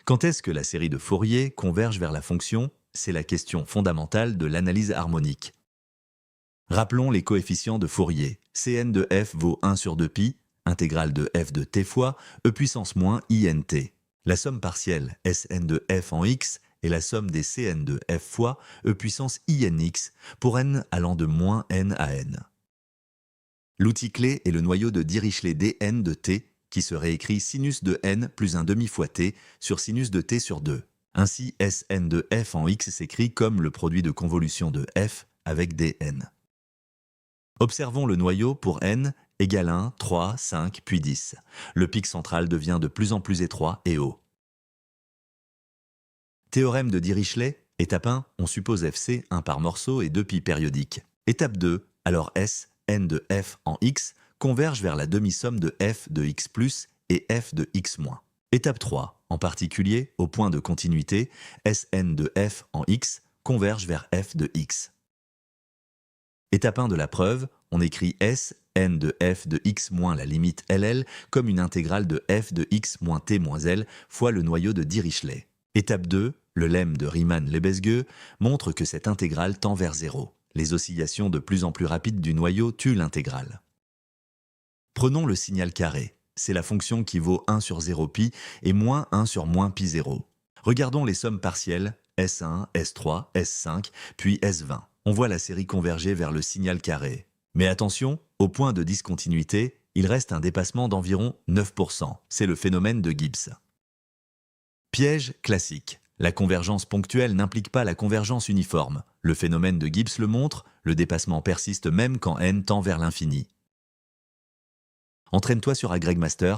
Quand est-ce que la série de Fourier converge vers la fonction? C'est la question fondamentale de l'analyse harmonique. Rappelons les coefficients de Fourier. Cn de f vaut 1 sur 2pi, intégrale de f de t fois e puissance moins int. La somme partielle Sn de f en x est la somme des Cn de f fois e puissance inx pour n allant de moins n à n. L'outil clé est le noyau de Dirichlet dn de t qui se réécrit sinus de n plus un demi fois t sur sinus de t sur 2. Ainsi, Sn de f en x s'écrit comme le produit de convolution de f avec dn. Observons le noyau pour n égale 1, 3, 5, puis 10. Le pic central devient de plus en plus étroit et haut. Théorème de Dirichlet. Étape 1, on suppose fc 1 par morceau et 2 pi périodiques. Étape 2, alors S, n de f en x converge vers la demi-somme de f de x plus et f de x moins. Étape 3, en particulier, au point de continuité, Sn de f en x converge vers f de x. Étape 1 de la preuve, on écrit S, n de f de x moins la limite ll comme une intégrale de f de x moins t moins l fois le noyau de Dirichlet. Étape 2, le lemme de Riemann-Lebesgue montre que cette intégrale tend vers 0. Les oscillations de plus en plus rapides du noyau tuent l'intégrale. Prenons le signal carré. C'est la fonction qui vaut 1 sur 0pi et moins 1 sur moins pi 0. Regardons les sommes partielles S1, S3, S5, puis S20. On voit la série converger vers le signal carré. Mais attention, au point de discontinuité, il reste un dépassement d'environ 9%. C'est le phénomène de Gibbs. Piège classique. La convergence ponctuelle n'implique pas la convergence uniforme. Le phénomène de Gibbs le montre, le dépassement persiste même quand n tend vers l'infini. Entraîne-toi sur AgregMaster